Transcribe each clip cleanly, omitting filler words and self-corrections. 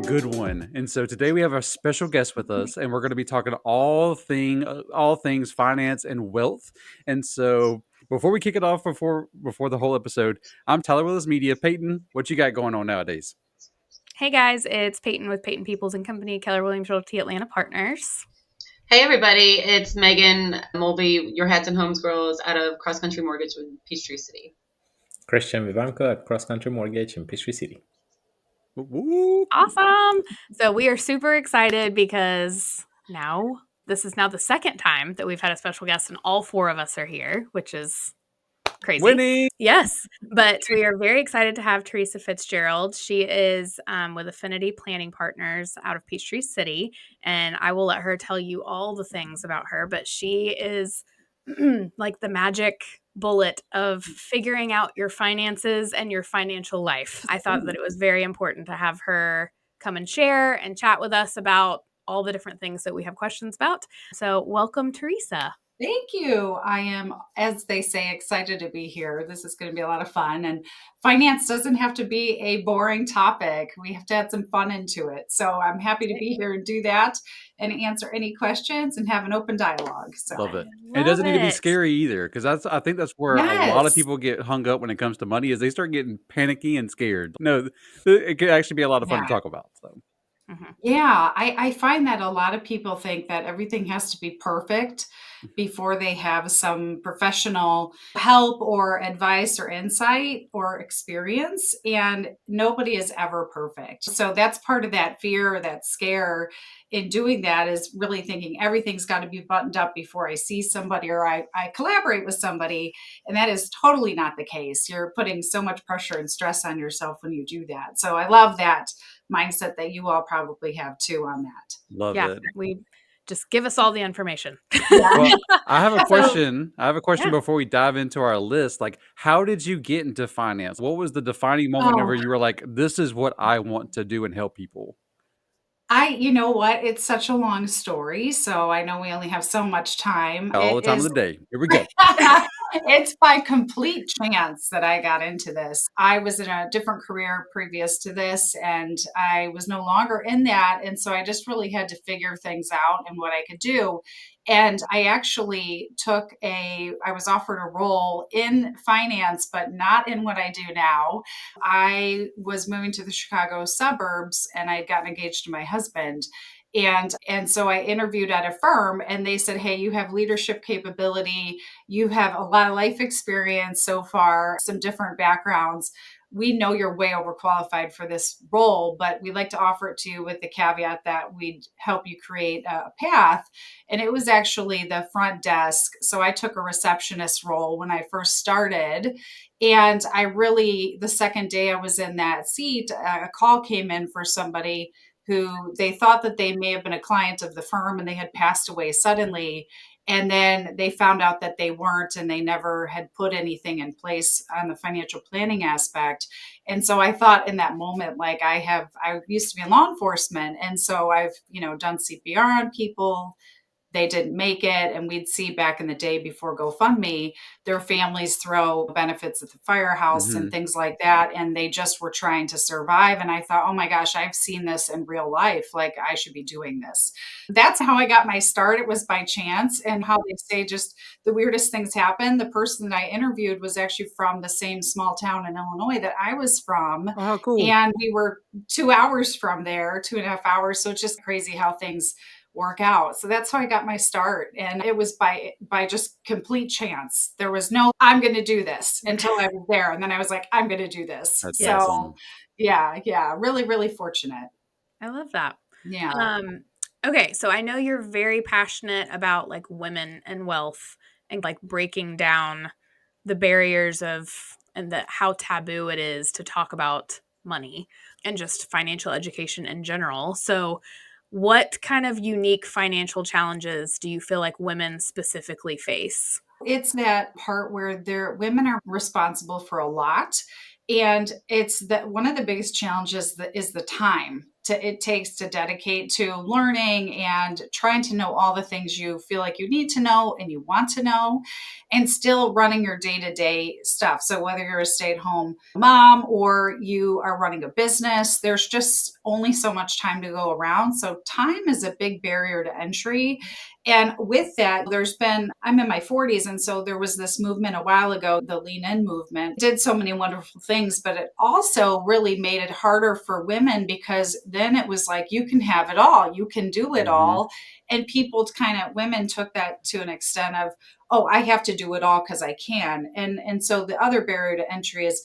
good one. And so today we have a special guest with us, and we're going to be talking all things finance and wealth. And so before we kick it off, before the whole episode, I'm Tyler Willis Media. Peyton, what you got going on nowadays? Hey guys, it's Peyton with Peyton Peoples and Company, Keller Williams Realty Atlanta Partners. Hey everybody, it's Megan Mulvey, your Hats and Homes girls out of Cross Country Mortgage with Peachtree City. Christian Vivanco at Cross Country Mortgage in Peachtree City. Woo! Awesome. So we are super excited because this is now the second time that we've had a special guest and all four of us are here, which is crazy. Winning! Yes, but we are very excited to have Teresa Fitzgerald. She is with Affinity Planning Partners out of Peachtree City, and I will let her tell you all the things about her, but she is like the magic bullet of figuring out your finances and your financial life. I thought that it was very important to have her come and share and chat with us about all the different things that we have questions about. So welcome, Teresa. Thank you. I am, as they say, excited to be here. This is going to be a lot of fun. And finance doesn't have to be a boring topic. We have to add some fun into it. So I'm happy to be here and do that and answer any questions and have an open dialogue. So Love it. It doesn't need to be scary either, because I think that's where a lot of people get hung up when it comes to money, is they start getting panicky and scared. No, it could actually be a lot of fun to talk about. So. Yeah, I find that a lot of people think that everything has to be perfect before they have some professional help or advice or insight or experience. And nobody is ever perfect. So that's part of that fear or that scare in doing that, is really thinking everything's got to be buttoned up before I see somebody or I collaborate with somebody. And that is totally not the case. You're putting so much pressure and stress on yourself when you do that. So I love that mindset that you all probably have too on that. Love it. We just give us all the information. Well, I have a question. Before we dive into our list. Like, how did you get into finance? What was the defining moment whenever you were like, this is what I want to do and help people? You know what? It's such a long story, so I know we only have so much time. All the time of the day. Here we go. It's by complete chance that I got into this. I was in a different career previous to this, and I was no longer in that. And so I just really had to figure things out and what I could do. And I actually I was offered a role in finance, but not in what I do now. I was moving to the Chicago suburbs and I got engaged to my husband. And so I interviewed at a firm and they said, hey, you have leadership capability. You have a lot of life experience so far, some different backgrounds. We know you're way overqualified for this role, but we'd like to offer it to you with the caveat that we'd help you create a path. And it was actually the front desk. So I took a receptionist role when I first started. And the second day I was in that seat, a call came in for somebody who they thought that they may have been a client of the firm and they had passed away suddenly. And then they found out that they weren't, and they never had put anything in place on the financial planning aspect. And so I thought in that moment, like I used to be in law enforcement. And so I've, done CPR on people. They didn't make it. And we'd see back in the day before GoFundMe, their families throw benefits at the firehouse and things like that. And they just were trying to survive. And I thought, oh my gosh, I've seen this in real life. Like I should be doing this. That's how I got my start. It was by chance. And how they say just the weirdest things happen. The person that I interviewed was actually from the same small town in Illinois that I was from. Oh, how cool. And we were 2 hours from there, 2.5 hours. So it's just crazy how things work out. So that's how I got my start. And it was by just complete chance. There was no, I'm going to do this until I was there. And then I was like, I'm going to do this. That's so awesome. Yeah. Really, really fortunate. I love that. Yeah. Okay. So I know you're very passionate about like women and wealth and like breaking down the barriers and how taboo it is to talk about money and just financial education in general. So what kind of unique financial challenges do you feel like women specifically face? It's that part where women are responsible for a lot. And it's that one of the biggest challenges is the time. it takes to dedicate to learning and trying to know all the things you feel like you need to know and you want to know, and still running your day-to-day stuff. So whether you're a stay-at-home mom or you are running a business, there's just only so much time to go around. So time is a big barrier to entry. And with that, I'm in my 40s. And so there was this movement a while ago, the Lean In movement, did so many wonderful things, but it also really made it harder for women, because then it was like, you can have it all, you can do it Mm-hmm. all. And women took that to an extent of, oh, I have to do it all because I can. And so the other barrier to entry is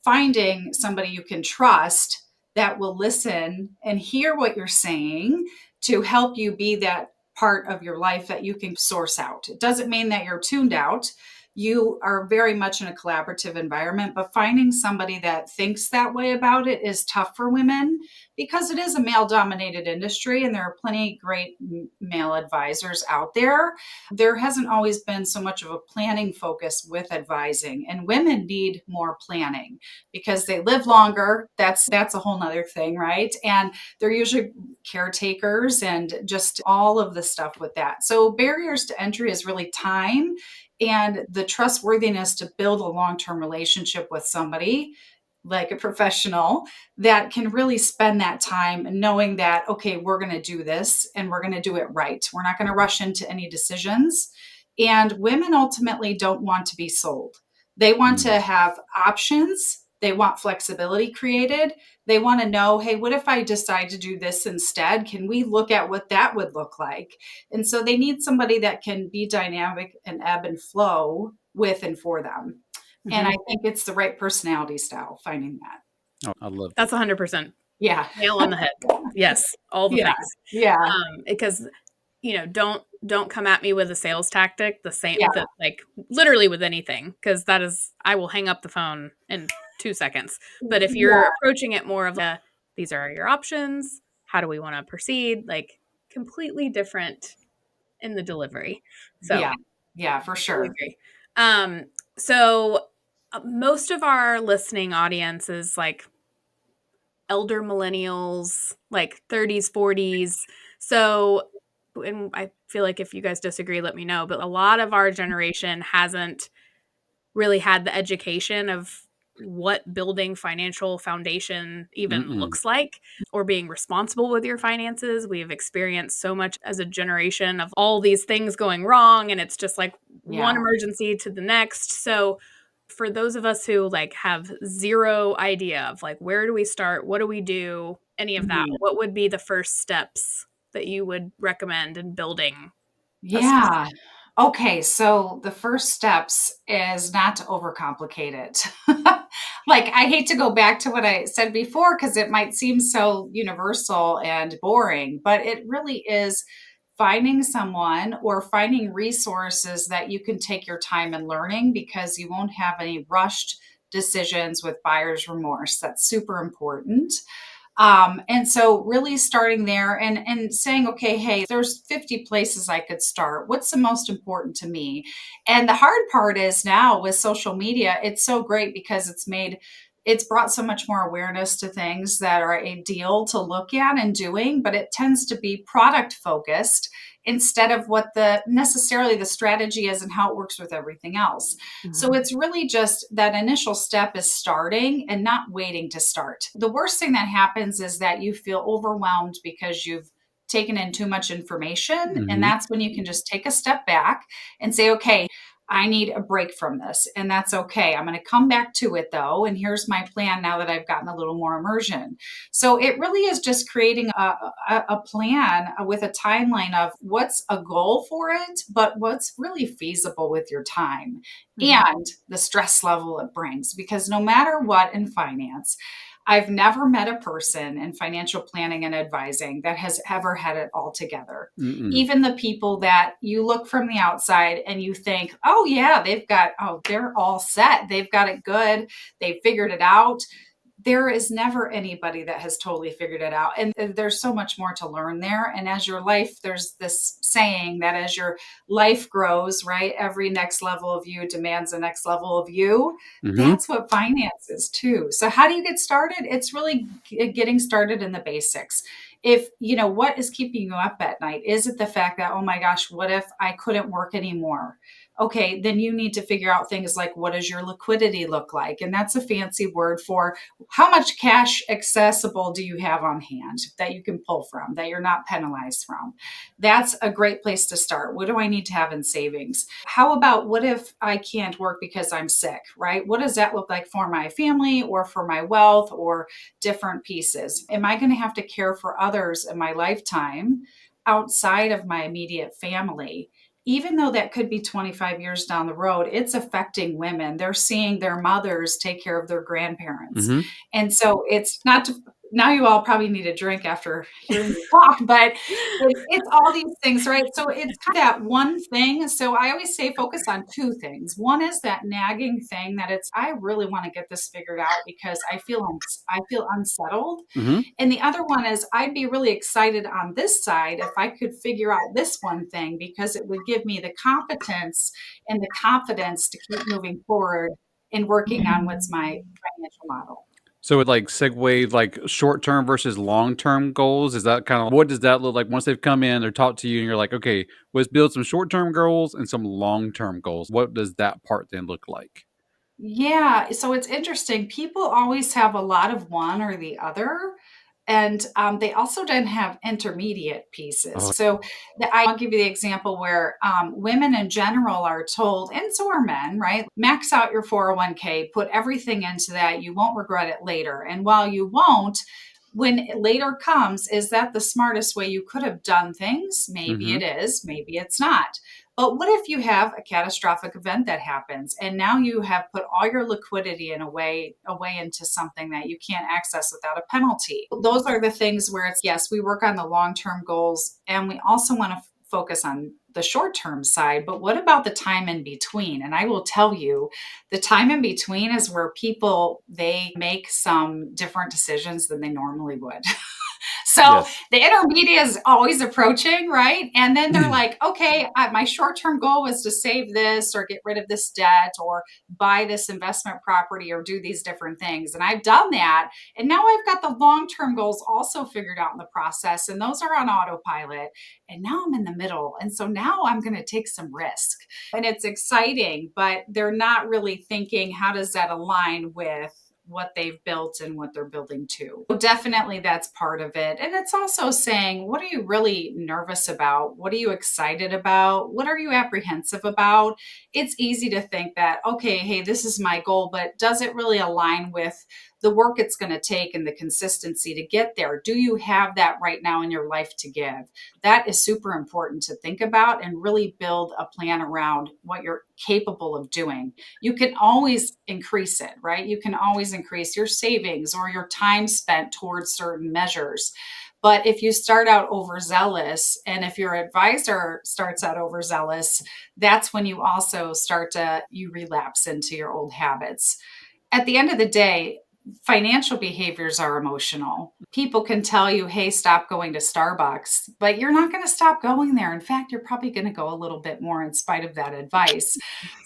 finding somebody you can trust that will listen and hear what you're saying to help you be that part of your life that you can source out. It doesn't mean that you're tuned out. You are very much in a collaborative environment, but finding somebody that thinks that way about it is tough for women, because it is a male dominated industry and there are plenty great male advisors out there. There hasn't always been so much of a planning focus with advising, and women need more planning because they live longer. That's a whole nother thing, right? And they're usually caretakers and just all of the stuff with that. So barriers to entry is really time and the trustworthiness to build a long-term relationship with somebody like a professional that can really spend that time knowing that, okay, we're going to do this and we're going to do it right. We're not going to rush into any decisions. And women ultimately don't want to be sold. They want Mm-hmm. to have options. They want flexibility created. They want to know, hey, what if I decide to do this instead? Can we look at what that would look like? And so they need somebody that can be dynamic and ebb and flow with and for them. And Mhm. I think it's the right personality style, finding that. Oh, I love That's 100% Yeah. nail on the head. Yes, all the Yeah. things. Yeah. Because don't come at me with a sales tactic the same Yeah. that like literally with anything, because that is I will hang up the phone in 2 seconds. But if you're Yeah. approaching it more of a these are your options, how do we want to proceed? Like completely different in the delivery. So, Yeah. Yeah, for totally sure. agree. Um so most of our listening audience is like elder millennials, like 30s, 40s. So, and I feel like if you guys disagree, let me know. But a lot of our generation hasn't really had the education of what building financial foundation even Mm-mm. looks like or being responsible with your finances. We have experienced so much as a generation of all these things going wrong, and it's just like one Yeah. emergency to the next. So for those of us who like have zero idea of like where do we start, what do we do, any of that, Mhm. what would be the first steps that you would recommend in building a Yeah. Okay, so the first steps is not to overcomplicate it. Like, I hate to go back to what I said before because it might seem so universal and boring, but it really is finding someone or finding resources that you can take your time in learning, because you won't have any rushed decisions with buyer's remorse. That's super important. And so really starting there and saying, okay, hey, there's 50 places I could start. What's the most important to me? And the hard part is now with social media, it's so great because it's brought so much more awareness to things that are a deal to look at and doing, but it tends to be product focused instead of what the necessarily the strategy is and how it works with everything else. So Mhm. it's really just that initial step is starting and not waiting to start. The worst thing that happens is that you feel overwhelmed because you've taken in too much information. And Mm-hmm. that's when you can just take a step back and say, okay, I need a break from this. And that's okay. I'm going to come back to it though. And here's my plan now that I've gotten a little more immersion. So it really is just creating a plan with a timeline of what's a goal for it, but what's really feasible with your time Mhm. and the stress level it brings. Because no matter what in finance, I've never met a person in financial planning and advising that has ever had it all together. Mm-mm. Even the people that you look from the outside and you think, oh, yeah, they're all set. They've got it good. They figured it out. there is never anybody that has totally figured it out. And there's so much more to learn there. And as your life, there's this saying that as your life grows, right, every next level of you demands the next level of you. Mm-hmm. That's what finance is too. So how do you get started? It's really getting started in the basics. If you know what is keeping you up at night, is it the fact that, oh my gosh, what if I couldn't work anymore? Okay, then you need to figure out things like, what does your liquidity look like? And that's a fancy word for how much cash accessible do you have on hand that you can pull from, that you're not penalized from? That's a great place to start. What do I need to have in savings? How about what if I can't work because I'm sick, right? What does that look like for my family or for my wealth or different pieces? Am I going to have to care for others in my lifetime outside of my immediate family? Even though that could be 25 years down the road, it's affecting women. They're seeing their mothers take care of their grandparents. Mm-hmm. And so it's not to, now you all probably need a drink after hearing me talk, but it's all these things, right? So it's kind of that one thing. So I always say focus on two things. One is that nagging thing that it's, I really want to get this figured out because I feel unsettled. Mm-hmm. And the other one is I'd be really excited on this side if I could figure out this one thing because it would give me the competence and the confidence to keep moving forward and working on what's my financial model. So it like segue like short term versus long term goals. Is that kind of what does that look like once they've come in or talked to you and you're like, okay, let's build some short term goals and some long term goals. What does that part then look like? Yeah, so it's interesting. People always have a lot of one or the other, and they also don't have intermediate pieces. Oh, So I'll give you the example where women in general are told, and so are men, right? Max out your 401k, put everything into that. You won't regret it later. And while you won't, when it later comes, is that the smartest way you could have done things? Maybe mm-hmm. it is, maybe it's not. But what if you have a catastrophic event that happens and now you have put all your liquidity in a way into something that you can't access without a penalty? Those are the things where it's yes, we work on the long-term goals and we also want to focus on the short-term side, but what about the time in between? And I will tell you, the time in between is where people they make some different decisions than they normally would. So Yes. the intermediate is always approaching, right? And then they're like, okay, my short term goal was to save this or get rid of this debt or buy this investment property or do these different things. And I've done that. And now I've got the long term goals also figured out in the process. And those are on autopilot. And now I'm in the middle. And so now I'm going to take some risk. And it's exciting, but they're not really thinking, how does that align with what they've built and what they're building to. Definitely that's part of it. And it's also saying, what are you really nervous about? What are you excited about? What are you apprehensive about? It's easy to think that, okay, hey, this is my goal, but does it really align with the work it's going to take and the consistency to get there? Do you have that right now in your life to give? That is super important to think about and really build a plan around what you're capable of doing. You can always increase it, right? You can always increase your savings or your time spent towards certain measures. But if you start out overzealous, and if your advisor starts out overzealous, that's when you also start to you relapse into your old habits. At the end of the day, financial behaviors are emotional. People can tell you, hey, stop going to Starbucks, but you're not going to stop going there. In fact, you're probably going to go a little bit more in spite of that advice.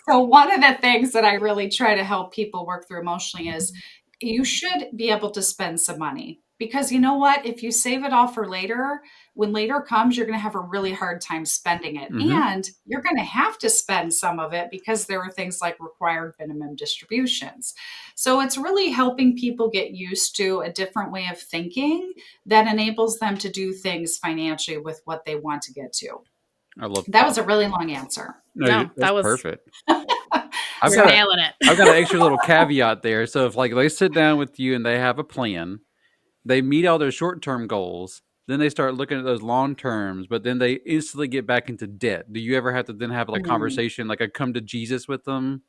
So, one of the things that I really try to help people work through emotionally is you should be able to spend some money. Because you know what? If you save it all for later, when later comes, you're going to have a really hard time spending it. Mm-hmm. And you're going to have to spend some of it because there are things like required minimum distributions. So it's really helping people get used to a different way of thinking that enables them to do things financially with what they want to get to. I love That that. was a really long answer. No, No, that's that was perfect. I've you're got a nailing I've got an it. extra little caveat there. So if like they sit down with you and they have a plan, they meet all their short term goals, then they start looking at those long terms, but then they instantly get back into debt. Do you ever have to then have like Mm. conversation, like a come to Jesus with them?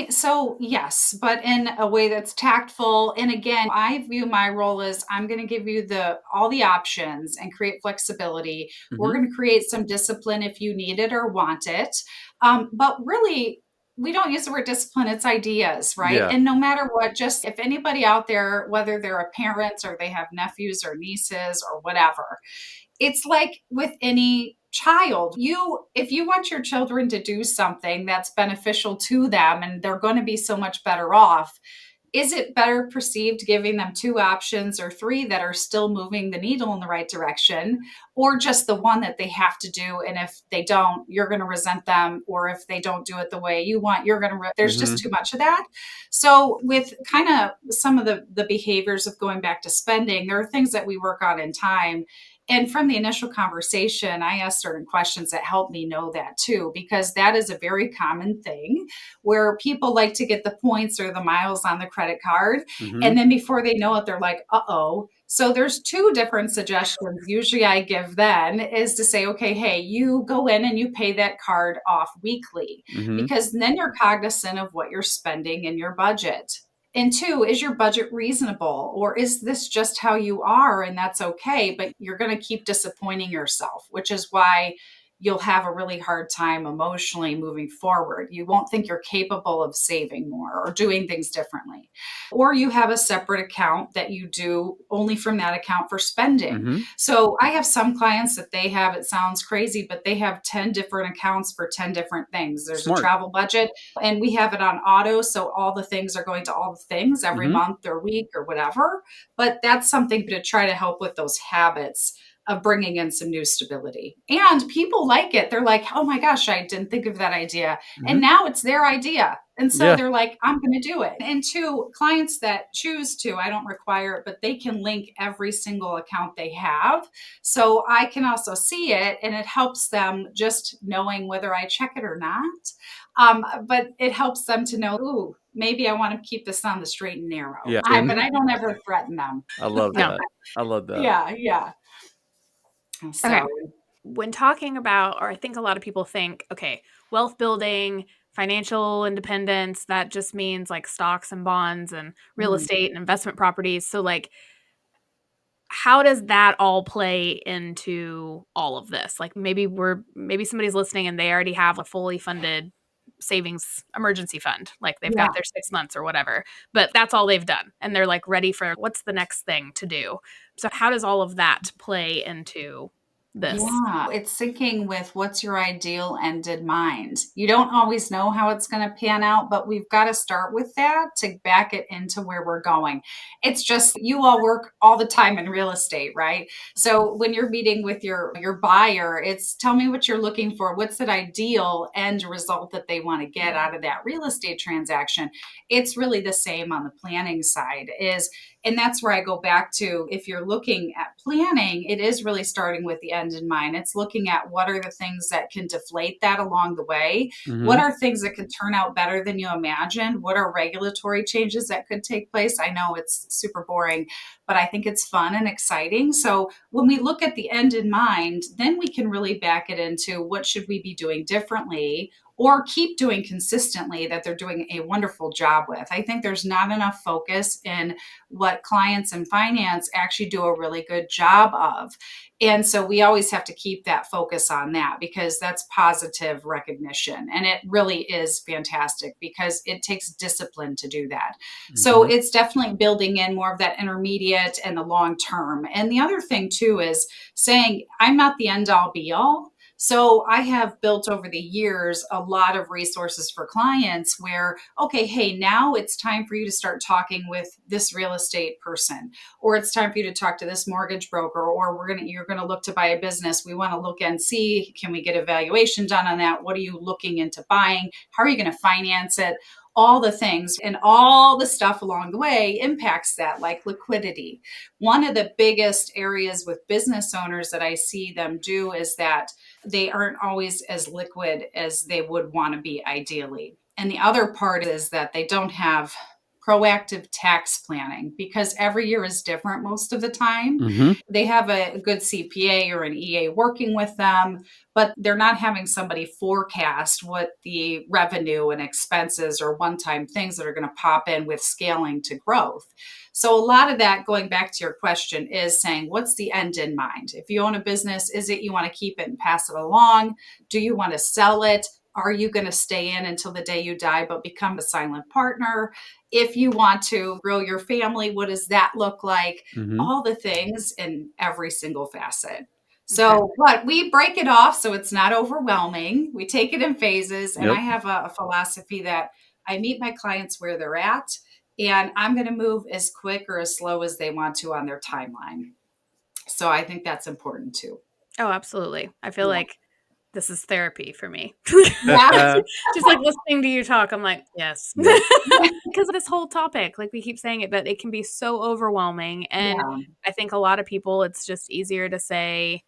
So yes, but in a way that's tactful. And again, I view my role as I'm going to give you the all the options and create flexibility. We're Mm-hmm. going to create some discipline if you need it or want it. But really, we don't use the word discipline, it's ideas, right? Yeah. And no matter what, just if anybody out there, whether they're a parent or they have nephews or nieces or whatever, it's like with any child, if you want your children to do something that's beneficial to them and they're going to be so much better off, is it better perceived giving them two options or three that are still moving the needle in the right direction, or just the one that they have to do? And if they don't, you're going to resent them. Or if they don't do it the way you want, you're going to, there's just Hmm. too much of that. So, with kind of some of the behaviors of going back to spending, there are things that we work on in time. And from the initial conversation, I asked certain questions that help me know that too, because that is a very common thing where people like to get the points or the miles on the credit card. Hmm. And then before they know it, they're like, uh-oh. So there's two different suggestions usually I give then is to say, okay, hey, you go in and you pay that card off weekly, Hmm. because then you're cognizant of what you're spending in your budget. And two, is your budget reasonable, or is this just how you are and that's okay, but you're going to keep disappointing yourself, which is why you'll have a really hard time emotionally moving forward. You won't think you're capable of saving more or doing things differently. Or you have a separate account that you do only from that account for spending. Hmm. So I have some clients that they have, it sounds crazy, but they have 10 different accounts for 10 different things. There's a Smart. travel budget and we have it on auto. So all the things are going to all the things every Hmm. month or week or whatever. But that's something to try to help with those habits of bringing in some new stability. And people like it. They're like, oh my gosh, I didn't think of that idea. And Hmm. now it's their idea. And so Yeah. they're like, I'm going to do it. And two, clients that choose to, I don't require it, but they can link every single account they have. So I can also see it and it helps them just knowing whether I check it or not. But it helps them to know, ooh, maybe I want to keep this on the straight and narrow. Yeah. But And I don't ever threaten them. I love No. that. I love that. Yeah, yeah. Okay. So When talking about, or I think a lot of people think, okay, wealth building, financial independence, that just means like stocks and bonds and real mm, estate and investment properties. So, like, how does that all play into all of this? Like, maybe somebody's listening and they already have a fully funded savings emergency fund. Like, they've got yeah. their 6 months or whatever, but that's all they've done. And they're like ready for what's the next thing to do. So, how does all of that play into this? Yeah, it's syncing with what's your ideal end in mind. You don't always know how it's going to pan out, but we've got to start with that to back it into where we're going. It's just you all work all the time in real estate, right? So when you're meeting with your buyer, it's tell me what you're looking for. What's that ideal end result that they want to get out of that real estate transaction? It's really the same on the planning side is and that's where I go back to if you're looking at planning, it is really starting with the end in mind. It's looking at what are the things that can deflate that along the way? What Hmm. are things that can turn out better than you imagined? What are regulatory changes that could take place? I know it's super boring, but I think it's fun and exciting. So when we look at the end in mind, then we can really back it into what should we be doing differently or keep doing consistently that they're doing a wonderful job with. I think there's not enough focus in what clients in finance actually do a really good job of. And so we always have to keep that focus on that because that's positive recognition. And it really is fantastic because it takes discipline to do that. So Hmm. it's definitely building in more of that intermediate and the long term. And the other thing, too, is saying, I'm not the end all be all. So I have built over the years a lot of resources for clients where, okay, hey, now it's time for you to start talking with this real estate person, or it's time for you to talk to this mortgage broker, or you're gonna look to buy a business. We want to look and see, can we get a valuation done on that? What are you looking into buying? How are you going to finance it? All the things and all the stuff along the way impacts that, like liquidity. One of the biggest areas with business owners that I see them do is that they aren't always as liquid as they would want to be ideally. And the other part is that they don't have proactive tax planning because every year is different most of the time. Hmm. They have a good CPA or an EA working with them, but they're not having somebody forecast what the revenue and expenses or one time things that are going to pop in with scaling to growth. So, a lot of that, going back to your question, is saying, what's the end in mind? If you own a business, is it you want to keep it and pass it along? Do you want to sell it? Are you going to stay in until the day you die, but become a silent partner? If you want to grow your family, what does that look like? Mm-hmm. All the things in every single facet. Okay. So, but we break it off so it's not overwhelming. We take it in phases. And I Yep. have a philosophy that I meet my clients where they're at, and I'm going to move as quick or as slow as they want to on their timeline. So I think that's important too. Oh, absolutely. I feel Yeah. like this is therapy for me. Yeah. Just like listening to you talk, I'm like, yes. Yep. Because this whole topic, like we keep saying it, but it can be so overwhelming. And Yeah. I think a lot of people, it's just easier to say,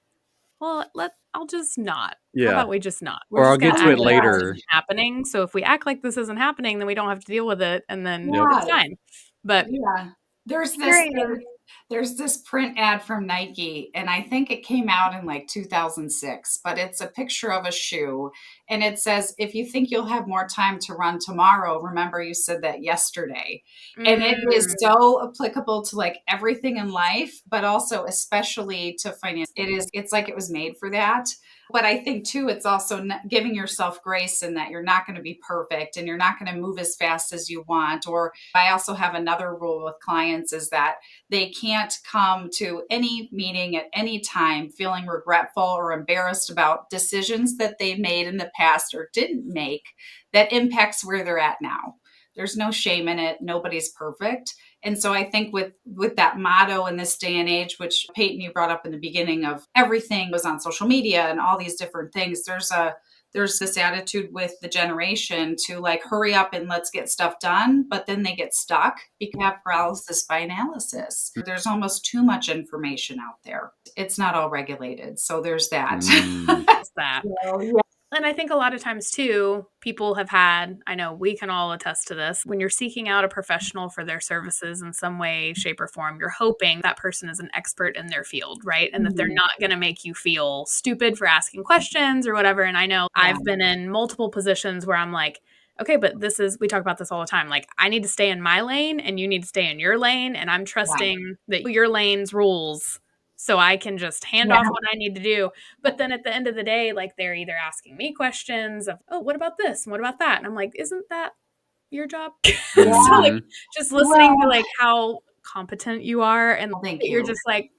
well, I'll just not. How Yeah. about we just not? We're Or I'll just get gonna to act it Oh, like this yeah. later. isn't happening. So if we act like this isn't happening, then we don't have to deal with it, and then Yep. it's Yes. fine. But Yeah. There's this hearing thing, there's this print ad from Nike, and I think it came out in like 2006, but it's a picture of a shoe. And it says, if you think you'll have more time to run tomorrow, remember you said that yesterday. And it is mm, so applicable to like everything in life, but also especially to finance. It's like it was made for that. But I think too, it's also giving yourself grace in that you're not going to be perfect and you're not going to move as fast as you want. Or I also have another rule with clients is that they can't come to any meeting at any time feeling regretful or embarrassed about decisions that they made in the past or didn't make that impacts where they're at now. There's no shame in it. Nobody's perfect. And so I think with that motto in this day and age, which Peyton you brought up in the beginning of everything was on social media and all these different things, there's this attitude with the generation to like hurry up and let's get stuff done, but then they get stuck because of paralysis by analysis. There's almost too much information out there. It's not all regulated. So there's that. Mm. it's that. So, yeah. And I think a lot of times too, people have had, I know we can all attest to this, when you're seeking out a professional for their services in some way, shape, or form, you're hoping that person is an expert in their field, right? And that they're Mhm. not going to make you feel stupid for asking questions or whatever. And I know Yeah. I've been in multiple positions where I'm like, okay, but we talk about this all the time. Like, I need to stay in my lane and you need to stay in your lane. And I'm Yeah. trusting that your lane's rules so I can just hand off Yeah. what I need to do. But then at the end of the day, like they're either asking me questions of, oh, what about this? And what about that? And I'm like, isn't that your job? So like Yeah. Mm-hmm. just listening to Well, like how competent you are and thank you're you. just like,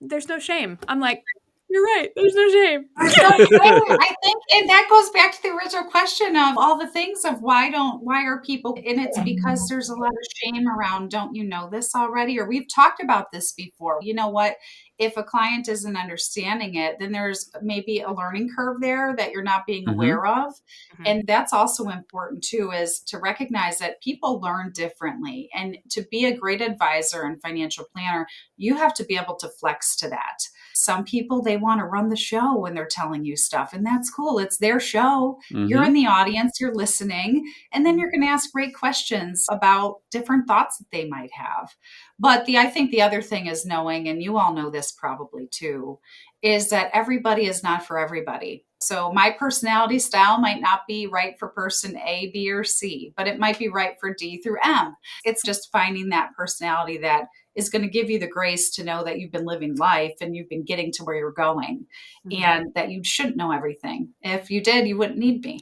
there's no shame. I'm like, you're right. There's no shame. There's no shame. I think, and that goes back to the original question of all the things of why are people, and it's because there's a lot of shame around, don't you know this already? Or we've talked about this before. You know what? If a client isn't understanding it, then there's maybe a learning curve there that you're not being Mm-hmm. aware of. Mhm. And that's also important too, is to recognize that people learn differently. And to be a great advisor and financial planner, you have to be able to flex to that. Some people, they want to run the show when they're telling you stuff, and that's cool. It's their show. You're Mm-hmm. in the audience, you're listening, and then you're going to ask great questions about different thoughts that they might have. But I think the other thing is knowing, and you all know this probably too, is that everybody is not for everybody. So my personality style might not be right for person A, B, or C, but it might be right for D through M. It's just finding that personality that is going to give you the grace to know that you've been living life and you've been getting to where you're going Mhm. and that you shouldn't know everything. If you did, you wouldn't need me.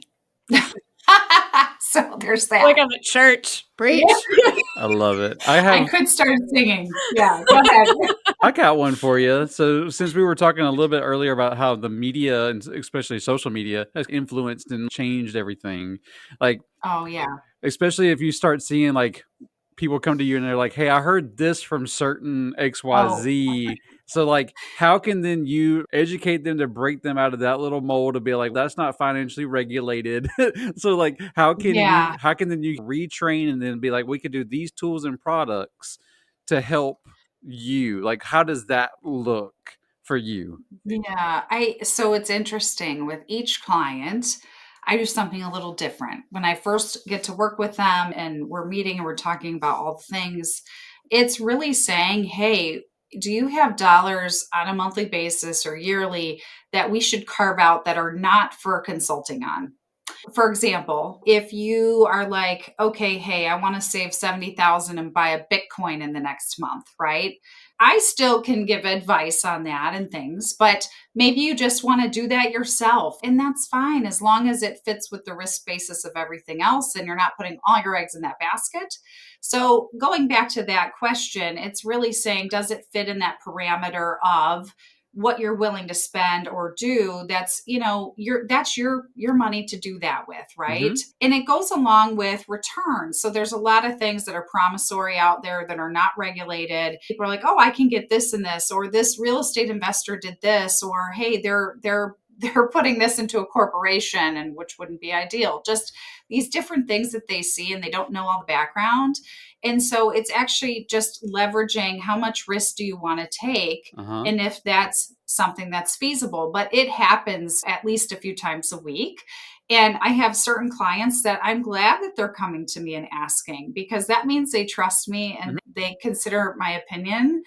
So there's Like that. I'm at church. Yeah. Preach. I love it. I could start singing. Yeah, go ahead. I got one for you. So, since we were talking a little bit earlier about how the media and especially social media has influenced and changed everything, like Oh, yeah. especially if you start seeing like people come to you and they're like, "Hey, I heard this from certain Oh, XYZ." So like how can then you educate them to break them out of that little mold to be like that's not financially regulated. So like yeah. how can then you retrain and then be like we could do these tools and products to help you? Like how does that look for you? Yeah, so it's interesting with each client, I do something a little different. When I first get to work with them and we're meeting and we're talking about all the things, it's really saying, "Hey, do you have dollars on a monthly basis or yearly that we should carve out that are not for consulting on?" For example, if you are like, "Okay, hey, I want to save 70,000 and buy a Bitcoin in the next month," right? I still can give advice on that and things, but maybe you just want to do that yourself. And that's fine as long as it fits with the risk basis of everything else and you're not putting all your eggs in that basket. So, going back to that question, it's really saying, does it fit in that parameter of what you're willing to spend or do? That's, your money to do that with, right? Mm-hmm. And it goes along with returns. So there's a lot of things that are promissory out there that are not regulated. People are like, oh, I can get this and this, or this real estate investor did this, or hey, they're putting this into a corporation, and which wouldn't be ideal. Just these different things that they see and they don't know all the background. And so it's actually just leveraging how much risk do you want to take, Uh-huh. and if that's something that's feasible. But it happens at least a few times a week. And I have certain clients that I'm glad that they're coming to me and asking, because that means they trust me Mm-hmm. and they consider my opinion.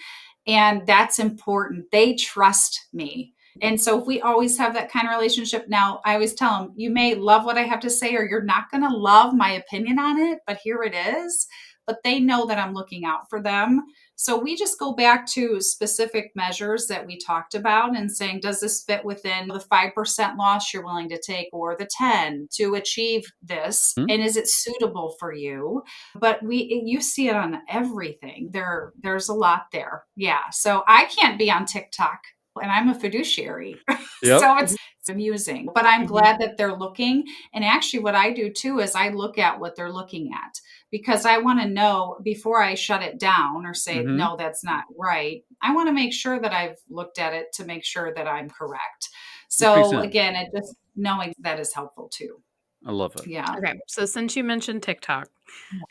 And that's important. They trust me. And so if we always have that kind of relationship, now I always tell them, you may love what I have to say, or you're not going to love my opinion on it, but here it is. But they know that I'm looking out for them. So we just go back to specific measures that we talked about and saying, does this fit within the 5% loss you're willing to take or the 10 to achieve this? Mm-hmm. And is it suitable for you? But you see it on everything. There's a lot there. Yeah. So I can't be on TikTok and I'm a fiduciary. Yep. So it's amusing, but I'm glad that they're looking. And actually what I do too is I look at what they're looking at, because I want to know before I shut it down or say, Mm-hmm. no, that's not right. I want to make sure that I've looked at it to make sure that I'm correct. Which makes So sense. again, it just knowing that is helpful too. I love it. Yeah. Okay, so since you mentioned TikTok,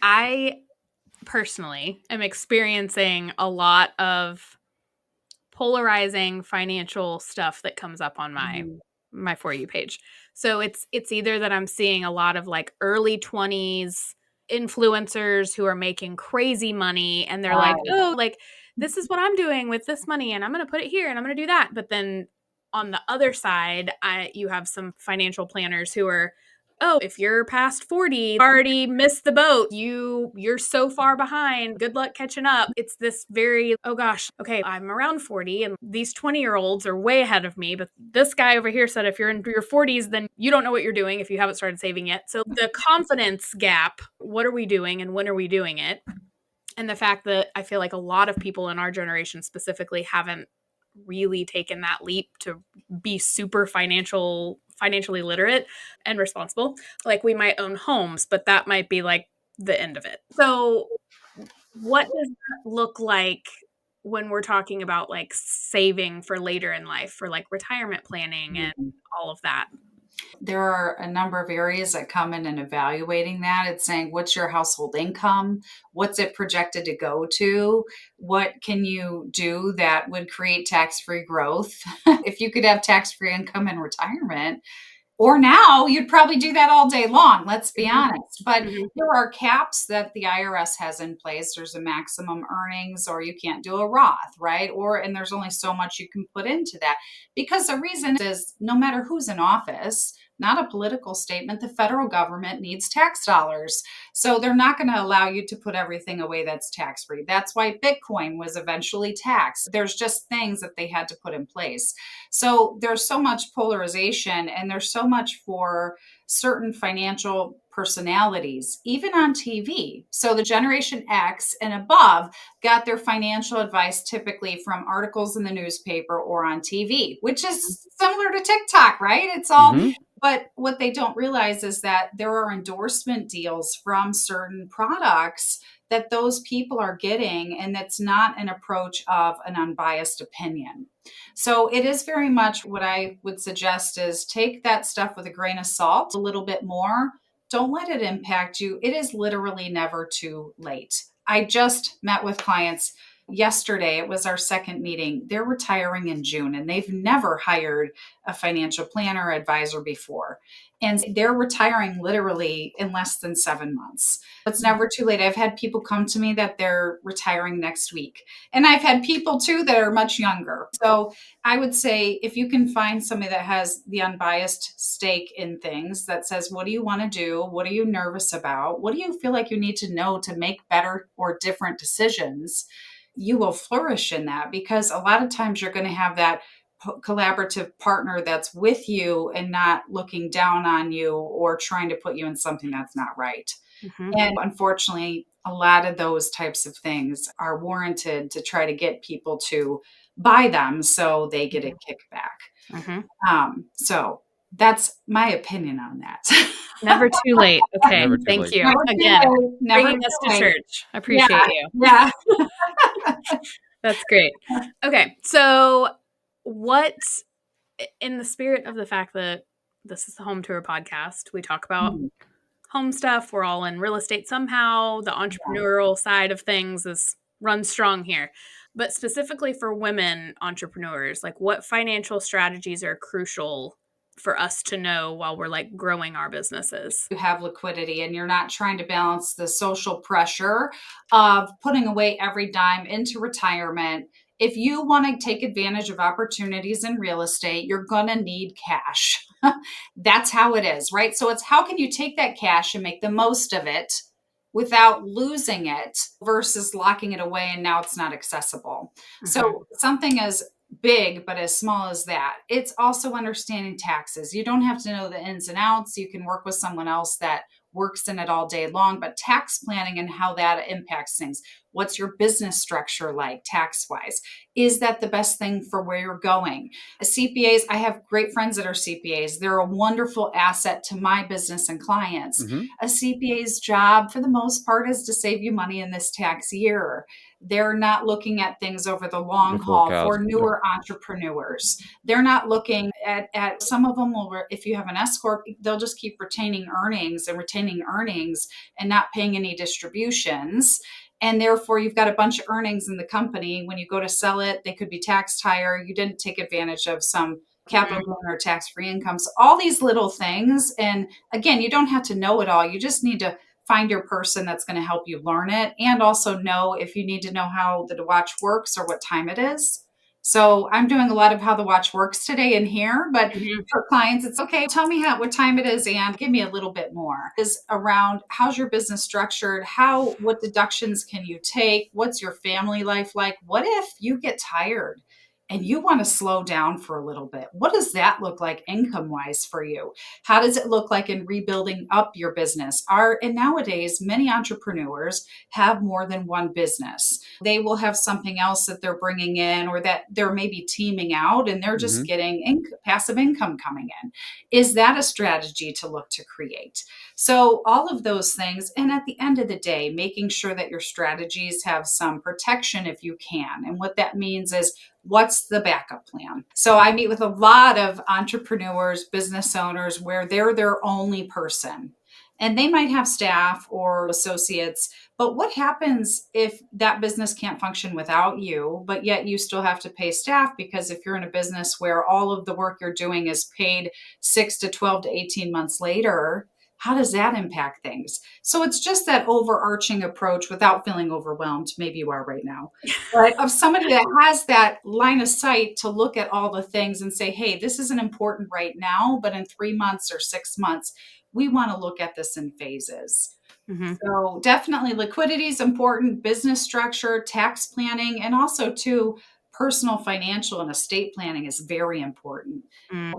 I personally am experiencing a lot of polarizing financial stuff that comes up on my For You page. So it's either that I'm seeing a lot of like early 20s influencers who are making crazy money and they're like, Wow. "Oh, like this is what I'm doing with this money and I'm going to put it here and I'm going to do that." But then on the other side, you have some financial planners who are, "Oh, if you're past 40, you already missed the boat. You're so far behind. Good luck catching up." It's this very, oh gosh, okay, I'm around 40 and these 20-year-olds are way ahead of me, but this guy over here said if you're in your 40s, then you don't know what you're doing if you haven't started saving yet. So the confidence gap, what are we doing and when are we doing it? And the fact that I feel like a lot of people in our generation specifically haven't really taken that leap to be super financially literate and responsible. Like we might own homes, but that might be like the end of it. So what does that look like when we're talking about like saving for later in life, for like retirement planning and all of that? There are a number of areas that come in and evaluating that. It's saying, what's your household income? What's it projected to go to? What can you do that would create tax free growth? If you could have tax free income in retirement, or now you'd probably do that all day long, let's be Mhm. honest. But Mhm. there are caps that the IRS has in place. There's a maximum earnings, or you can't do a Roth, right? And there's only so much you can put into that. Because the reason is no matter who's in office, not a political statement, the federal government needs tax dollars. So they're not going to allow you to put everything away that's tax free. That's why Bitcoin was eventually taxed. There's just things that they had to put in place. So there's so much polarization and there's so much for certain financial personalities, even on TV. So the Generation X and above got their financial advice typically from articles in the newspaper or on TV, which is similar to TikTok, right? It's all, Mm-hmm. but what they don't realize is that there are endorsement deals from certain products that those people are getting, and that's not an approach of an unbiased opinion. So it is very much what I would suggest is take that stuff with a grain of salt, a little bit more. Don't let it impact you. It is literally never too late. I just met with clients yesterday. It was our second meeting. They're retiring in June and they've never hired a financial planner or advisor before. And they're retiring literally in less than 7 months. It's never too late. I've had people come to me that they're retiring next week. And I've had people too that are much younger. So I would say if you can find somebody that has the unbiased stake in things that says, what do you want to do? What are you nervous about? What do you feel like you need to know to make better or different decisions? you will flourish in that, because a lot of times you're going to have that collaborative partner that's with you and not looking down on you or trying to put you in something that's not right. Mm-hmm. And unfortunately, a lot of those types of things are warranted to try to get people to buy them so they get a kickback. Mm-hmm. So that's my opinion on that. Never too late. Okay. Never too Thank late. you. Never too Again, late. Never bringing us too to late. church. I Yeah. appreciate you. Yeah. That's great. Okay. So, what, in the spirit of the fact that this is the Home Tour podcast, we talk about Hmm. home stuff. We're all in real estate somehow. The entrepreneurial side of things is run strong here. But specifically for women entrepreneurs, like what financial strategies are crucial for us to know while we're like growing our businesses? You have liquidity and you're not trying to balance the social pressure of putting away every dime into retirement. If you want to take advantage of opportunities in real estate, you're going to need cash. That's how it is, right? So it's how can you take that cash and make the most of it without losing it versus locking it away and now it's not accessible. Mm-hmm. So something as big but as small as that. It's also understanding taxes. You don't have to know the ins and outs. You can work with someone else that works in it all day long, but tax planning and how that impacts things. What's your business structure like tax wise? Is that the best thing for where you're going? CPAs, I have great friends that are CPAs. They're a wonderful asset to my business and clients. Mm-hmm. A CPA's job, for the most part, is to save you money in this tax year. They're not looking at things over the long The haul forecast. for newer entrepreneurs. They're not looking at some of them will, if you have an S Corp, they'll just keep retaining earnings and not paying any distributions. And therefore, you've got a bunch of earnings in the company. When you go to sell it, they could be taxed higher. You didn't take advantage of some capital gain or tax-free income. So all these little things. And again, you don't have to know it all. You just need to find your person that's going to help you learn it, and also know if you need to know how the watch works or what time it is. So I'm doing a lot of how the watch works today in here, but Mm-hmm. for clients, it's okay. Tell me what time it is and give me a little bit more. Is around how's your business structured? What deductions can you take? What's your family life like? What if you get tired and you want to slow down for a little bit? What does that look like income wise for you? How does it look like in rebuilding up your business? And nowadays, many entrepreneurs have more than one business. They will have something else that they're bringing in, or that they're maybe teaming out and they're just Mm-hmm. getting passive income coming in. Is that a strategy to look to create? So all of those things. And at the end of the day, making sure that your strategies have some protection if you can. And what that means is, what's the backup plan? So I meet with a lot of entrepreneurs, business owners, where they're their only person. And they might have staff or associates, but what happens if that business can't function without you, but yet you still have to pay staff? Because if you're in a business where all of the work you're doing is paid 6 to 12 to 18 months later, how does that impact things? So it's just that overarching approach without feeling overwhelmed. Maybe you are right now, but of somebody that has that line of sight to look at all the things and say, hey, this isn't important right now, but in 3 months or 6 months, we want to look at this in phases. Mm-hmm. So definitely liquidity is important, business structure, tax planning, and also too, personal financial and estate planning is very important.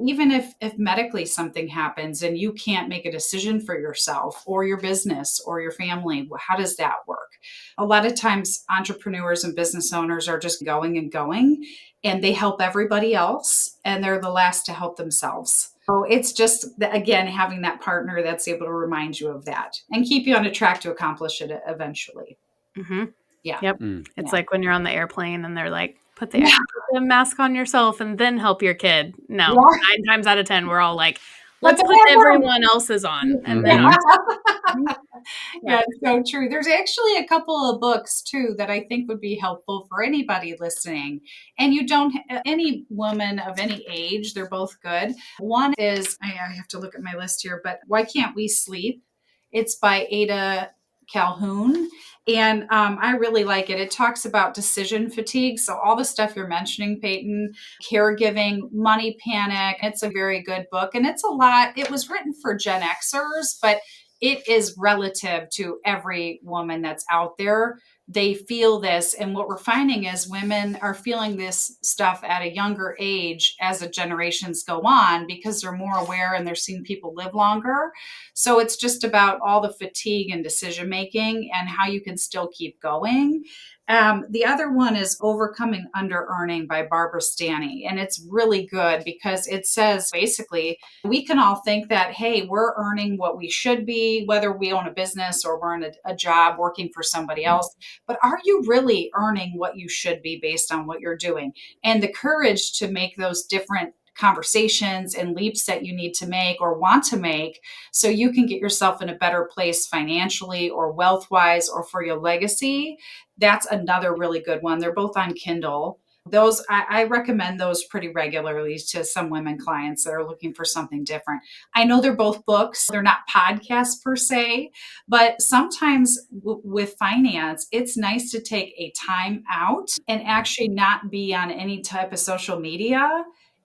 Even if medically something happens and you can't make a decision for yourself or your business or your family, how does that work? A lot of times entrepreneurs and business owners are just going and going, and they help everybody else and they're the last to help themselves. So it's just, again, having that partner that's able to remind you of that and keep you on a track to accomplish it eventually. Mm-hmm. Yeah. Yep. Mm. It's Yeah. like when you're on the airplane and they're like, put Yeah. the mask on yourself and then help your kid. No, Yeah. 9 times out of 10, we're all like, But let's they put have them. everyone else's on and then Mm-hmm. us. Mhm. Yeah, Yeah. it's so true. There's actually a couple of books too that I think would be helpful for anybody listening. And you don't, any woman of any age, they're both good. One is, I have to look at my list here, but Why Can't We Sleep? It's by Ada Calhoun. And I really like it. It talks about decision fatigue. So, all the stuff you're mentioning, Peyton, caregiving, money panic. It's a very good book. And it's a lot. It was written for Gen Xers, but it is relative to every woman that's out there they feel this. And what we're finding is women are feeling this stuff at a younger age as the generations go on because they're more aware and they're seeing people live longer. So it's just about all the fatigue and decision making and how you can still keep going. The other one is Overcoming Under Earning by Barbara Stanny. And it's really good because it says basically, we can all think that, hey, we're earning what we should be, whether we own a business or we're in a job working for somebody else. But are you really earning what you should be based on what you're doing? And the courage to make those different conversations and leaps that you need to make or want to make so you can get yourself in a better place financially or wealth wise or for your legacy. That's another really good one. They're both on Kindle. Those I recommend those pretty regularly to some women clients that are looking for something different. I know they're both books, they're not podcasts per se, but sometimes with finance, it's nice to take a time out and actually not be on any type of social media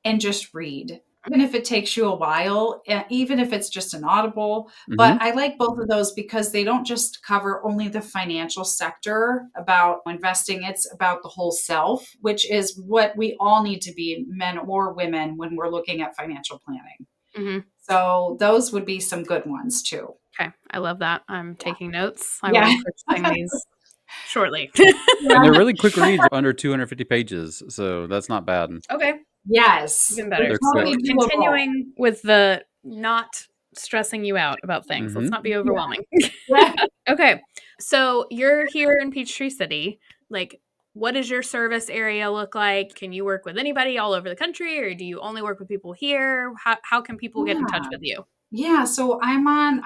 and just read. Even if it takes you a while, even if it's just an audible. But Hmm. I like both of those because they don't just cover only the financial sector about investing, it's about the whole self, which is what we all need to be, men or women, when we're looking at financial planning. Mhm. So those would be some good ones too. Okay, I love that. I'm Yeah. taking notes. I will Yeah. be purchasing these shortly. And they're Yeah. really quick reads, under 250 pages, so that's not bad. Okay, Yes. even They're better. They're So, quick. totally doable. continuing with the not stressing you out about things. Let's Hmm. not be Yeah. overwhelming. Yeah. Okay, so you're here in Peachtree City. Like, what does your service area look like? Can you work with anybody all over the country, or do you only work with people here? How can people get in touch Yeah. with you? Yeah, so I'm on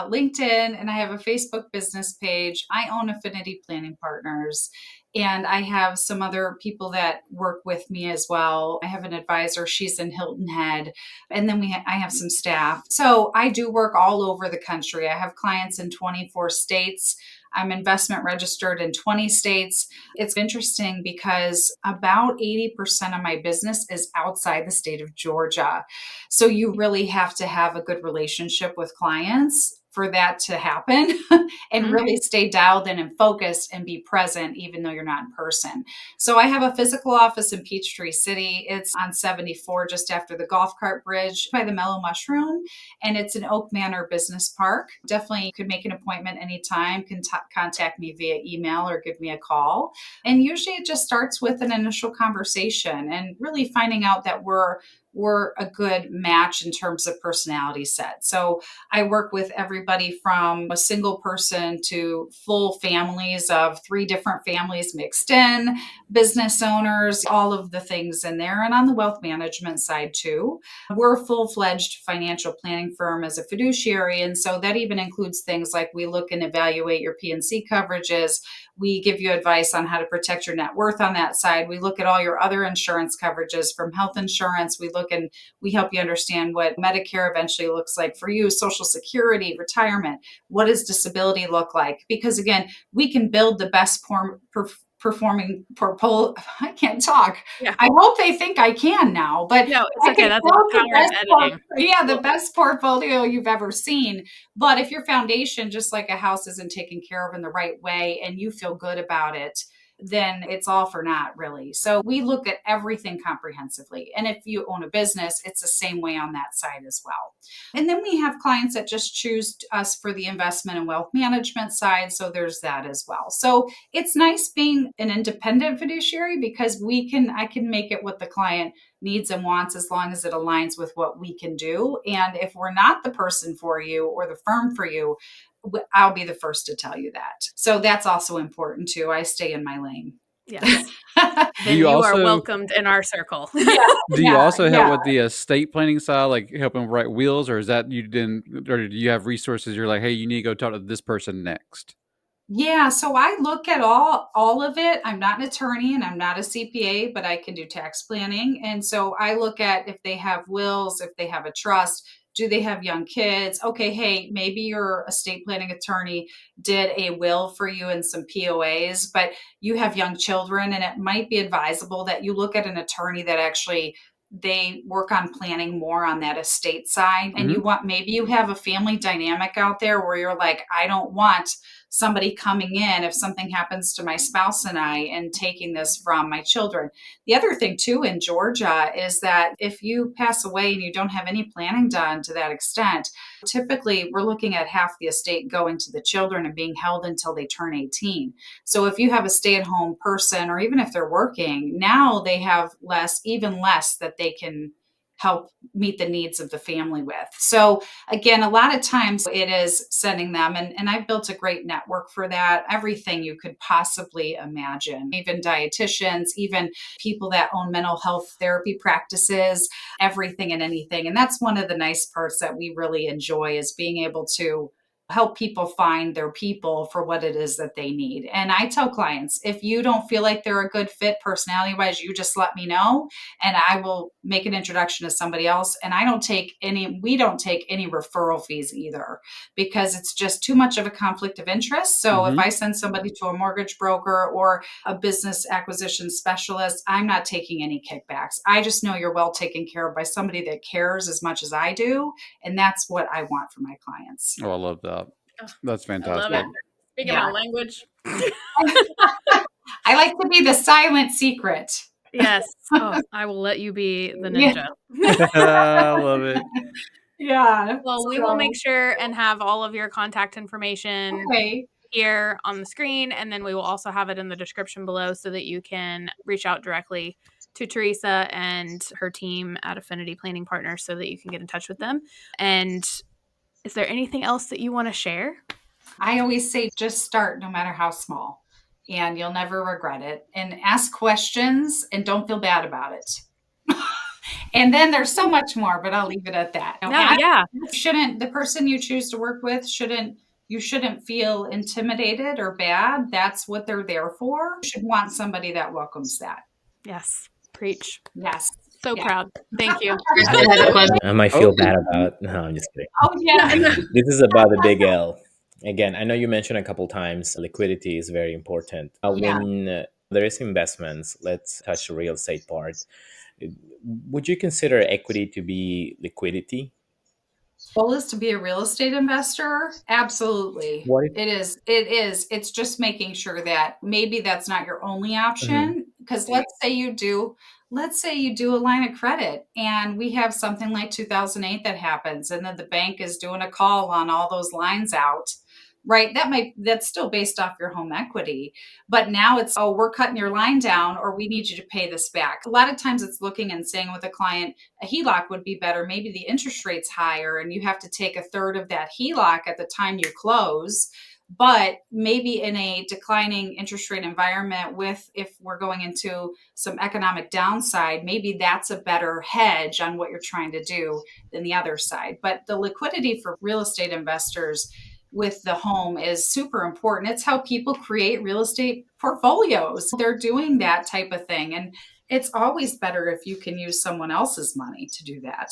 LinkedIn and I have a Facebook business page. I own Affinity Planning Partners, and I have some other people that work with me as well. I have an advisor; she's in Hilton Head, and then I have some staff. So I do work all over the country. I have clients in 24 states. I'm investment registered in 20 states. It's interesting because about 80% of my business is outside the state of Georgia. So you really have to have a good relationship with clients for that to happen and Mhm. really stay dialed in and focused and be present even though you're not in person. So I have a physical office in Peachtree City. It's on 74 just after the golf cart bridge by the Mellow Mushroom, and it's an Oak Manor Business Park. Definitely could make an appointment anytime, can contact me via email or give me a call. And usually it just starts with an initial conversation and really finding out that we're a good match in terms of personality set. So I work with everybody from a single person to full families of 3 different families mixed in, business owners, all of the things in there. And on the wealth management side too, we're a full-fledged financial planning firm as a fiduciary. And so that even includes things like we look and evaluate your P&C coverages. We give you advice on how to protect your net worth on that side. We look at all your other insurance coverages from health insurance. We look and we help you understand what Medicare eventually looks like for you, Social Security, retirement. What does disability look like? Because again, we can build the best performing portfolio. I can't talk. Yeah. I hope they think I can now, but No, it's I okay. can That's the build the power of best, editing. yeah, the Well, best portfolio you've ever seen. But if your foundation, just like a house, isn't taken care of in the right way and you feel good about it, then it's all for naught, really. So we look at everything comprehensively. And if you own a business, it's the same way on that side as well. And then we have clients that just choose us for the investment and wealth management side. So there's that as well. So it's nice being an independent fiduciary because I can make it what the client needs and wants as long as it aligns with what we can do. And if we're not the person for you or the firm for you, I'll be the first to tell you that. So that's also important too. I stay in my lane. yes. Do Then you you are also welcomed in our circle. Yeah, do you yeah, also help yeah. with the estate planning side, like helping write wills, or is that you didn't, or do you have resources? You're like, hey, you need to go talk to this person next. Yeah, so I look at all of it. I'm not an attorney and I'm not a CPA, but I can do tax planning. And so I look at if they have wills, if they have a trust, do they have young kids? Okay, hey, maybe your estate planning attorney did a will for you and some POAs, but you have young children and it might be advisable that you look at an attorney that actually they work on planning more on that estate side. And Hmm. maybe you have a family dynamic out there where you're like, I don't want somebody coming in if something happens to my spouse and I, and taking this from my children. The other thing too in Georgia is that if you pass away and you don't have any planning done to that extent, typically we're looking at half the estate going to the children and being held until they turn 18. So if you have a stay-at-home person, or even if they're working, now they have less, even less, that they can help meet the needs of the family with. So again, a lot of times it is sending them, and I've built a great network for that. Everything you could possibly imagine, even dietitians, even people that own mental health therapy practices, everything and anything. And that's one of the nice parts that we really enjoy, is being able to help people find their people for what it is that they need. And I tell clients, if you don't feel like they're a good fit personality wise, you just let me know and I will make an introduction to somebody else. And we don't take any referral fees either, because it's just too much of a conflict of interest. So if Mm-hmm. I send somebody to a mortgage broker or a business acquisition specialist, I'm not taking any kickbacks. I just know you're well taken care of by somebody that cares as much as I do. And that's what I want for my clients. Oh, I love that. That's I love Yeah. it. fantastic. Speaking Yeah. my language. I like to be the silent secret. Yes. Oh, I will let you be the Yeah. ninja. I love it. Yeah. Well, we will make So, sure and have all of your contact information okay. here on the screen, and then we will also have it in the description below so that you can reach out directly to Teresa and her team at Affinity Planning Partners so that you can get in touch with them. And is there anything else that you want to share? I always say just start no matter how small, and you'll never regret it. And ask questions and don't feel bad about it. And then there's so much more, but I'll leave it at that. No, yeah. Shouldn't the person you choose to work with, you shouldn't feel intimidated or bad. That's what they're there for. You should want somebody that welcomes that. Yes. Preach. Yes. So Yeah. proud. Thank you. Kristen has a question. I might Oh, feel bad about. No, I'm just kidding. Oh yeah. This is about the big L. Again, I know you mentioned a couple times liquidity is very important. Yeah. When there is investments, let's touch the real estate part. Would you consider equity to be liquidity? Goal is to be a real estate investor? Absolutely. What if? It is. It is. It's just making sure that maybe that's not your only Mhm. option. Because let's say you do a line of credit and we have something like 2008 that happens, and then the bank is doing a call on all those lines out. Right. That's still based off your home equity. But now it's, oh, we're cutting your line down, or we need you to pay this back. A lot of times it's looking and saying with a client, a HELOC would be better. Maybe the interest rate's higher and you have to take a third of that HELOC at the time you close. But maybe in a declining interest rate environment, if we're going into some economic downside, maybe that's a better hedge on what you're trying to do than the other side. But the liquidity for real estate investors with the home is super important. It's how people create real estate portfolios. They're doing that type of thing. And it's always better if you can use someone else's money to do that.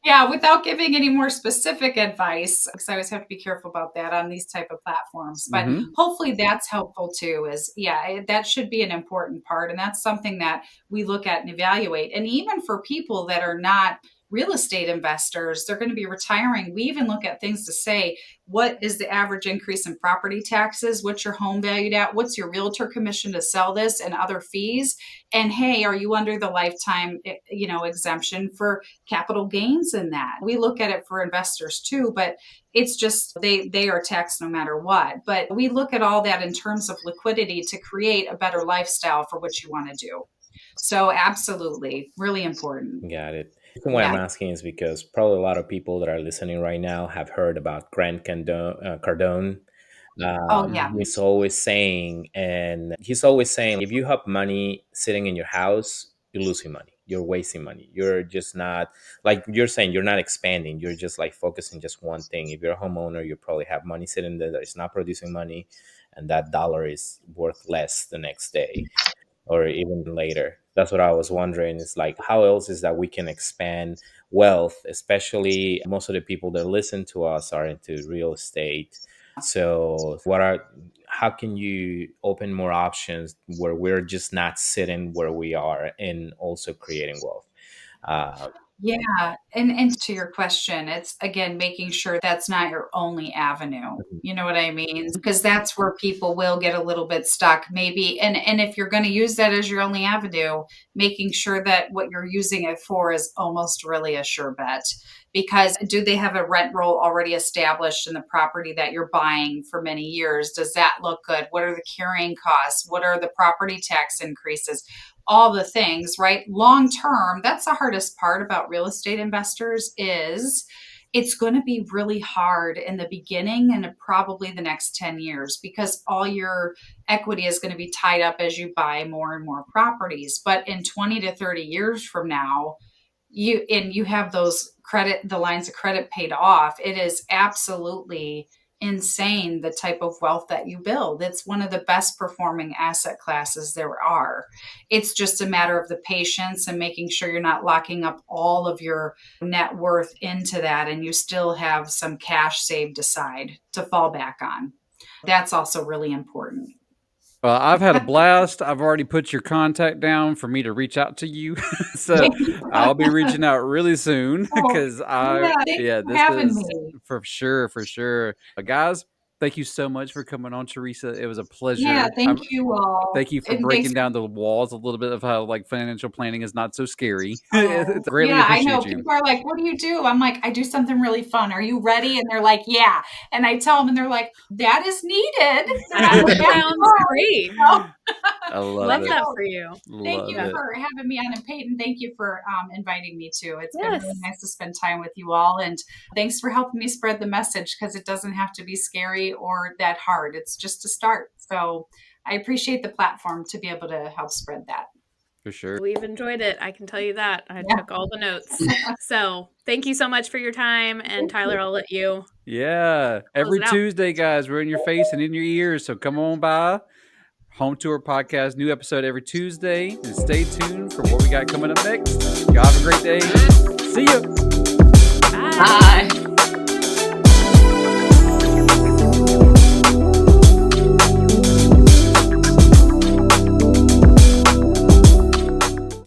Yeah, without giving any more specific advice, because I always have to be careful about that on these type of platforms. But mm-hmm. hopefully that's helpful too. Is yeah, that should be an important part, and that's something that we look at and evaluate. And even for people that are not real estate investors, they're going to be retiring. We even look at things to say, what is the average increase in property taxes? What's your home valued at? What's your realtor commission to sell this and other fees? And hey, are you under the lifetime, exemption for capital gains in that? We look at it for investors too, but it's just they are taxed no matter what. But we look at all that in terms of liquidity to create a better lifestyle for what you want to do. So absolutely, really important. Got it. The reason why I'm Yeah. asking is because probably a lot of people that are listening right now have heard about Cardone. Oh yeah. He's always saying, if you have money sitting in your house, you're losing money. You're wasting money. You're just not, like you're saying, you're not expanding. You're just like focusing just one thing. If you're a homeowner, you probably have money sitting there that is not producing money, and that dollar is worth less the next day or even later. That's what I was wondering. It's like, how else is that we can expand wealth, especially most of the people that listen to us are into real estate. So, how can you open more options where we're just not sitting where we are and also creating wealth? Yeah, and to your question, it's again making sure that's not your only avenue. Mhm. You know what I mean? Because that's where people will get a little bit stuck maybe. And if you're going to use that as your only avenue, making sure that what you're using it for is almost really a sure bet. Because do they have a rent roll already established in the property that you're buying for many years? Does that look good? What are the carrying costs? What are the property tax increases? All the things, right? Long term, that's the hardest part about real estate investors is it's going to be really hard in the beginning and probably the next 10 years because all your equity is going to be tied up as you buy more and more properties. But in 20 to 30 years from now, you have those credit the lines of credit paid off. It is absolutely insane the type of wealth that you build. It's one of the best performing asset classes there are. It's just a matter of the patience and making sure you're not locking up all of your net worth into that and you still have some cash saved aside to fall back on. That's also really important. Well, I've had a blast. I've already put your contact down for me to reach out to you. So I'll be reaching out really soon Oh, because yeah, thanks yeah, for this having is me. for sure, for sure. Guys, thank you so much for coming on, Teresa. It was a Yeah, pleasure. thank you all. Thank you for And thanks breaking for down the walls a little bit of how like financial planning is not so scary. Oh, It's greatly yeah, I know. appreciate you. People are like, "What do you do?" I'm like, "I do something really fun. Are you ready?" And they're like, "Yeah." And I tell them, and they're like, "That is needed." They're not That gonna back sounds off. great. So, I love Love it. that so for you. thank Love you Yeah. it. for having me on, and Peyton, thank you for inviting me too. It's been really Yes. nice to spend time with you all, and thanks for helping me spread the message because it doesn't have to be scary or that hard. It's just a start. So I appreciate the platform to be able to help spread that. For sure. We've enjoyed it. I can tell you that. I Yeah, took all the notes. So thank you so much for your time. And thank you. Tyler, I'll let you Yeah. close Every it out. Tuesday, guys, we're in your face and in your ears. So come on by. Home Tour Podcast, new episode every Tuesday. And stay tuned for what we got coming up next. Y'all have a great day. See ya. Bye. Bye.